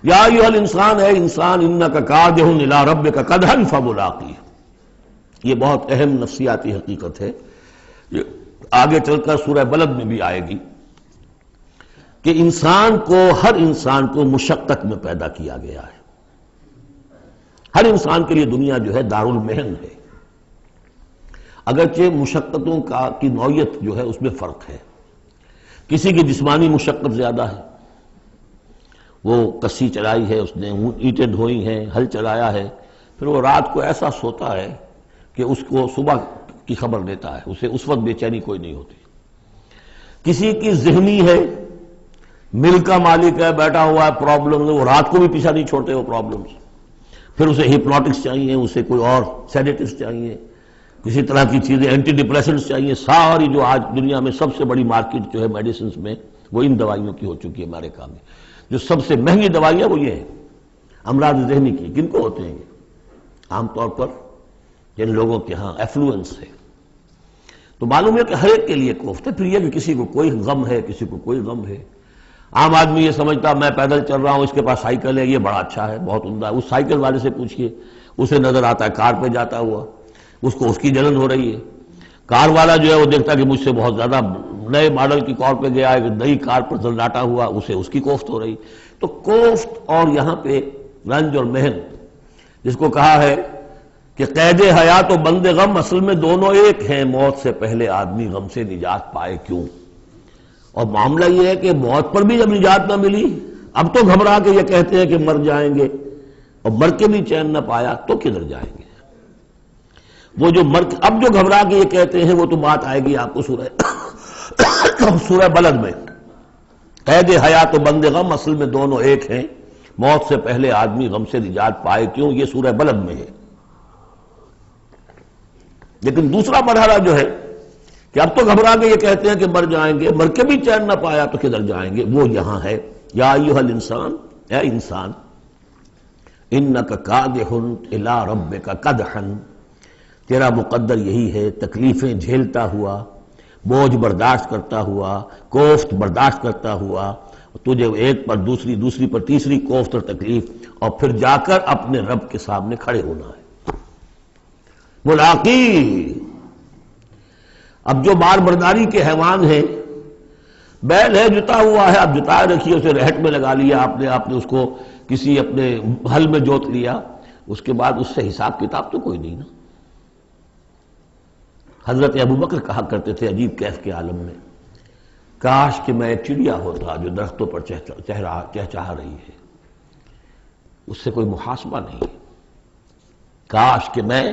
یا ایھا الانسان، اے انسان، انک کادح الی ربک کدحا فملاقیہ. یہ بہت اہم نفسیاتی حقیقت ہے، یہ آگے چل کر سورہ بلد میں بھی آئے گی کہ ہر انسان کو مشقت میں پیدا کیا گیا ہے. ہر انسان کے لیے دنیا جو ہے دارالمحن ہے، اگرچہ مشقتوں کی نوعیت جو ہے اس میں فرق ہے. کسی کی جسمانی مشقت زیادہ ہے، وہ کسی چلائی ہے، اس نے اینٹیں ڈھوئی ہیں، ہل چلایا ہے، پھر وہ رات کو ایسا سوتا ہے کہ اس کو صبح کی خبر دیتا ہے، اسے اس وقت بے چینی کوئی نہیں ہوتی. کسی کی ذہنی ہے، مل کا مالک ہے، بیٹھا ہوا ہے، پرابلم، وہ رات کو بھی پیچھا نہیں چھوڑتے وہ پرابلمز. پھر اسے ہپنوٹکس چاہیے، اسے کوئی اور سیڈیٹس چاہیے، کسی طرح کی چیزیں، اینٹی ڈپریسنٹس چاہیے. ساری جو آج دنیا میں سب سے بڑی مارکیٹ جو ہے میڈیسنز میں، وہ ان دوائیوں کی ہو چکی ہے. امریکہ میں جو سب سے مہنگی دوائیاں وہ یہ ہیں امراض ذہنی کی. کن کو ہوتے ہیں یہ؟ عام طور پر جن لوگوں کے ہاں ایفلوئنس ہے. تو معلوم ہے کہ ہر ایک کے لیے کوفت ہے. پھر یہ کہ کسی کو کوئی غم ہے، کسی کو کوئی غم ہے. عام آدمی یہ سمجھتا میں پیدل چل رہا ہوں، اس کے پاس سائیکل ہے، یہ بڑا اچھا ہے، بہت عمدہ ہے. اس سائیکل والے سے پوچھئے، اسے نظر آتا ہے کار پہ جاتا ہوا، اس کو اس کی جلن ہو رہی ہے. کار والا جو ہے وہ دیکھتا ہے کہ مجھ سے بہت زیادہ نئے ماڈل کی کار پہ گیا ہے، نئی کار پر زلزلاتا ہوا، اسے اس کی کوفت ہو رہی. تو کوفت اور یہاں پہ رنج اور محن، جس کو کہا ہے کہ قید حیات و بند غم، اصل میں دونوں ایک ہیں. موت سے پہلے آدمی غم سے نجات پائے کیوں؟ اور معاملہ یہ ہے کہ موت پر بھی جب نجات نہ ملی، اب تو گھبرا کے یہ کہتے ہیں کہ مر جائیں گے، اور مر کے بھی چین نہ پایا تو کدھر جائیں گے؟ وہ جو اب جو گھبرا کے یہ کہتے ہیں، وہ تو بات آئے گی آپ کو سورہ بلد میں. قید حیات و بند غم، اصل میں دونوں ایک ہیں. موت سے پہلے آدمی غم سے نجات پائے کیوں؟ یہ سورہ بلد میں ہے. لیکن دوسرا مرحلہ جو ہے کہ اب تو گھبرا کے یہ کہتے ہیں کہ مر جائیں گے، مر کے بھی چین نہ پایا تو کدھر جائیں گے، وہ یہاں ہے. یا ایھا الانسان، اے انسان، انک کادح الی ربک کدحا، تیرا مقدر یہی ہے تکلیفیں جھیلتا ہوا، بوجھ برداشت کرتا ہوا، کوفت برداشت کرتا ہوا، تجھے ایک پر دوسری، دوسری پر تیسری کوفت اور تکلیف، اور پھر جا کر اپنے رب کے سامنے کھڑے ہونا ہے. ملاقی، اب جو بار برداری کے حیوان ہیں، بیل ہے جتا ہوا ہے، اب جتائے رکھیے، اسے رہٹ میں لگا لیا آپ نے اس کو کسی اپنے ہل میں جوت لیا، اس کے بعد اس سے حساب کتاب تو کوئی نہیں نا. حضرت ابوبکر کہا کرتے تھے عجیب کیف کے عالم میں، کاش کہ میں ایک چڑیا ہوتا جو درختوں پر چہچہا رہی ہے، اس سے کوئی محاسبہ نہیں. کاش کہ میں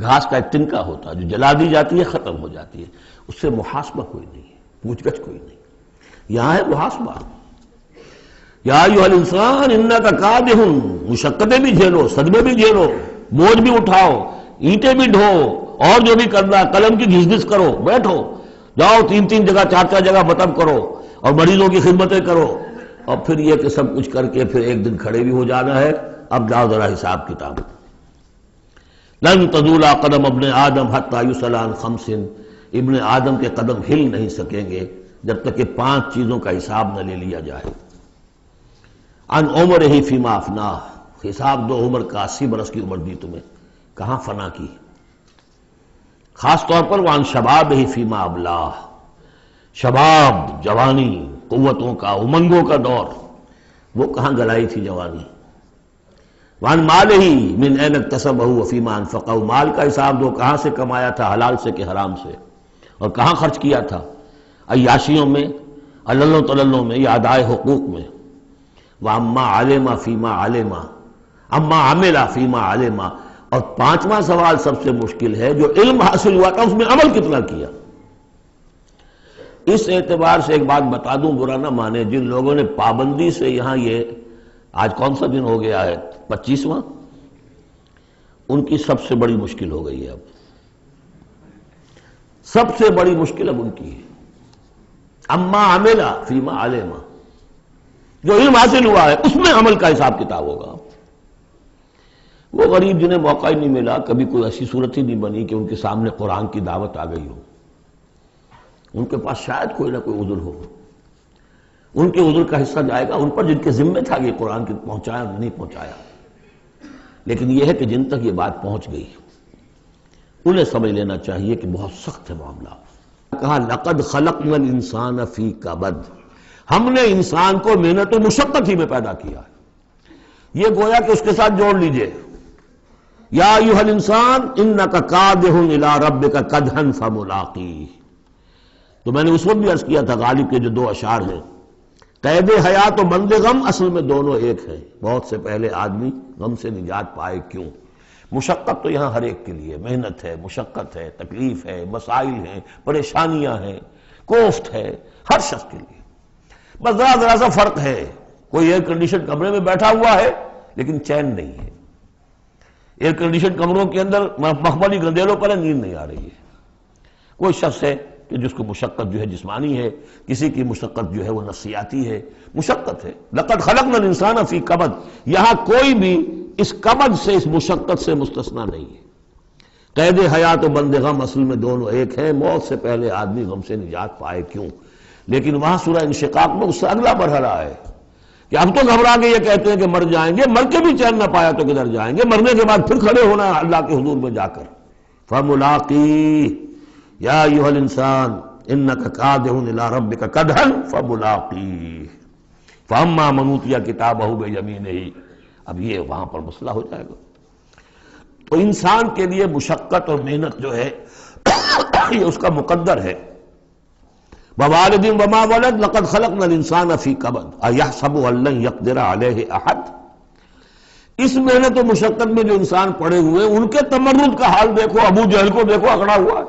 گھاس کا ایک تنکا ہوتا جو جلا دی جاتی ہے، ختم ہو جاتی ہے، اس سے محاسبہ کوئی نہیں ہے، پوچھ گچھ کوئی نہیں. یہاں ہے محاسبہ. یا ایھا الانسان انک کادح، مشقتیں بھی جھیلو، صدمے بھی جھیلو، بوجھ بھی اٹھاؤ، اینٹیں بھی ڈھو، اور جو بھی کرنا، قلم کی گھس گھس کرو، بیٹھو، جاؤ 3 جگہ 4 جگہ مطلب کرو، اور مریضوں کی خدمتیں کرو، اور پھر یہ کہ سب کچھ کر کے پھر ایک دن کھڑے بھی ہو جانا ہے. اب جاؤ ذرا حساب کتاب. لن تزول قدم ابن آدم حتی یسأل عن 5، ابن آدم کے قدم ہل نہیں سکیں گے جب تک کہ 5 چیزوں کا حساب نہ لے لیا جائے. عن عمرہ فیما افناہ، حساب دو عمر کا. 80 برس کی عمر دی تمہیں، کہاں فنا کی. خاص طور پر وعن شبابہ فیما ابلاہ، شباب، جوانی، قوتوں کا، امنگوں کا دور، وہ کہاں گلائی تھی جوانی. وعن مالہ من این اکتسبہ وفیما انفقہ، مال کا حساب دو، کہاں سے کمایا تھا، حلال سے کہ حرام سے، اور کہاں خرچ کیا تھا، عیاشیوں میں، عللوں تللوں میں، یا ادائے حقوق میں. واما علم فیما علم، اما عمل فیما علم. اور 5واں سوال سب سے مشکل ہے، جو علم حاصل ہوا تھا اس میں عمل کتنا کیا. اس اعتبار سے ایک بات بتا دوں، برا نہ مانے، جن لوگوں نے پابندی سے یہاں یہ آج کون سا دن ہو گیا ہے، 25واں، ان کی سب سے بڑی مشکل ہو گئی ہے. اب سب سے بڑی مشکل اب ان کی ہے. اما عمل فیما علم، جو علم حاصل ہوا ہے اس میں عمل کا حساب کتاب ہوگا. وہ غریب جنہیں موقع ہی نہیں ملا، کبھی کوئی ایسی صورت ہی نہیں بنی کہ ان کے سامنے قرآن کی دعوت آ گئی ہو، ان کے پاس شاید کوئی نہ کوئی عذر ہو. ان کے عذر کا حصہ جائے گا ان پر جن کے ذمہ تھا کہ قرآن کی پہنچایا نہیں پہنچایا. لیکن یہ ہے کہ جن تک یہ بات پہنچ گئی انہیں سمجھ لینا چاہیے کہ بہت سخت ہے معاملہ. کہا لقد خلقنا الانسان فی کبد، ہم نے انسان کو محنت و مشقت ہی میں پیدا کیا ہے. یہ گویا کہ اس کے ساتھ جوڑ لیجئے یا ایھا الانسان انک کادح الی ربک کدحا فملاقیہ. تو میں نے اس وقت بھی عرض کیا تھا غالب کے جو دو اشعار ہیں، قید حیات و بند غم اصل میں دونوں ایک ہیں. موت سے پہلے آدمی غم سے نجات پائے کیوں؟ مشقت تو یہاں ہر ایک کے لیے، محنت ہے، مشقت ہے، تکلیف ہے، مسائل ہیں، پریشانیاں ہیں، کوفت ہے، ہر شخص کے لیے. بس ذرا سا فرق ہے، کوئی ایئر کنڈیشن کمرے میں بیٹھا ہوا ہے لیکن چین نہیں ہے. ایئر کنڈیشن کمروں کے اندر مخملی گندیلوں پر نیند نہیں آ رہی ہے. کوئی شخص ہے کہ جس کو مشقت جو ہے جسمانی ہے، کسی کی مشقت جو ہے وہ نفسیاتی ہے. مشقت ہے. لقد خلقنا الانسان فی کبد، یہاں کوئی بھی اس کبد سے، اس مشقت سے مستثنا نہیں ہے. قید حیات و بند غم اصل میں دونوں ایک ہیں. موت سے پہلے آدمی غم سے نجات پائے کیوں؟ لیکن وہاں سورہ انشقاق میں اس سے اگلا مرحلہ ہے کہ اب تو گھبرا کے یہ کہتے ہیں کہ مر جائیں گے، مر کے بھی چین نہ پایا تو کدھر جائیں گے؟ مرنے کے بعد پھر کھڑے ہونا ہے اللہ کے حضور میں جا کر. فملاقی یا ایھا الانسان انک کادح الی ربک کدحا فملاقیہ فاما من اوتی کتابہ بیمینہ. اب یہ وہاں پر مسئلہ ہو جائے گا. تو انسان کے لیے مشقت اور محنت جو ہے یہ اس کا مقدر ہے. ووالد وما ولد لقد خلقنا الانسان فی کبد ایحسب ان لن یقدر علیہ احد. اس محنت و مشقت میں جو انسان پڑے ہوئے ان کے تمرد کا حال دیکھو. ابو جہل کو دیکھو اکڑا ہوا ہے.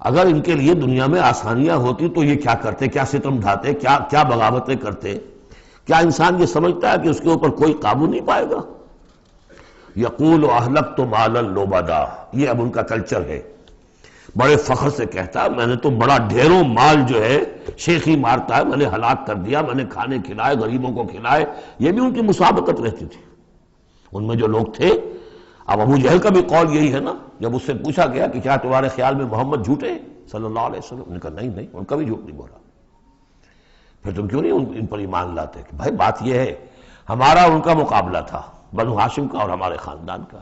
اگر ان کے لیے دنیا میں آسانیاں ہوتی تو یہ کیا کرتے، کیا ستم ڈھاتے، کیا بغاوتیں کرتے. کیا انسان یہ سمجھتا ہے کہ اس کے اوپر کوئی قابو نہیں پائے گا؟ یقول اہلکت مالا لبدا، یہ اب ان کا کلچر ہے. بڑے فخر سے کہتا ہے میں نے تو بڑا ڈھیروں مال جو ہے شیخی مارتا ہے، میں نے ہلاک کر دیا، میں نے کھانے کھلائے، غریبوں کو کھلائے. یہ بھی ان کی مسابقت رہتی تھی. ان میں جو لوگ تھے، اب ابو جہل کا بھی قول یہی ہے نا. جب اس سے پوچھا گیا کہ کیا تمہارے خیال میں محمد جھوٹے صلی اللہ علیہ وسلم، انہوں نے کہا نہیں ان کا بھی جھوٹ نہیں بولا. پھر تم کیوں نہیں ان پر ایمان لاتے؟ کہ بھائی بات یہ ہے ہمارا ان کا مقابلہ تھا، بنو ہاشم کا اور ہمارے خاندان کا.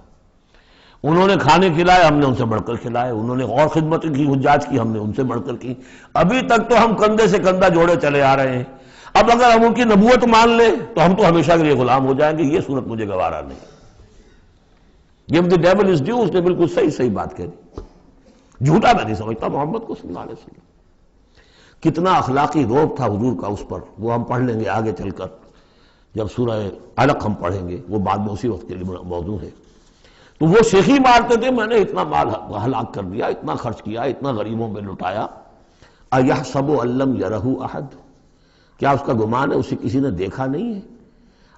انہوں نے کھانے کھلائے، ہم نے ان سے بڑھ کر کھلائے. انہوں نے اور خدمت کی، حجاج کی، ہم نے ان سے بڑھ کر کی. ابھی تک تو ہم کندھے سے کندھا جوڑے چلے آ رہے ہیں. اب اگر ہم ان کی نبوت مان لیں تو ہم تو ہمیشہ کے لیے غلام ہو جائیں گے. یہ صورت مجھے گوارا نہیں. Give the devil his due، اس نے بالکل صحیح بات کہہ دی. جھوٹا میں نہیں سمجھتا محمد کو صلی اللہ علیہ وسلم. کتنا اخلاقی روب تھا حضور کا اس پر، وہ ہم پڑھ لیں گے آگے چل کر جب سورہ علق ہم پڑھیں گے، وہ بعد میں اسی وقت کے لیے موضوع ہے. تو وہ شیخی مارتے تھے میں نے اتنا مال ہلاک کر دیا، اتنا خرچ کیا، اتنا غریبوں میں لٹایا. ایحسب ان لم یرہ احد، کیا اس کا گمان ہے اسے کسی نے دیکھا نہیں ہے؟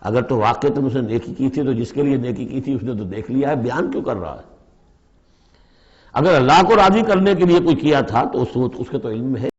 اگر تو واقع تم اسے نیکی کی تھی تو جس کے لیے نیکی کی تھی اس نے تو دیکھ لیا ہے، بیان کیوں کر رہا ہے؟ اگر اللہ کو راضی کرنے کے لیے کوئی کیا تھا تو اس کے تو علم ہے.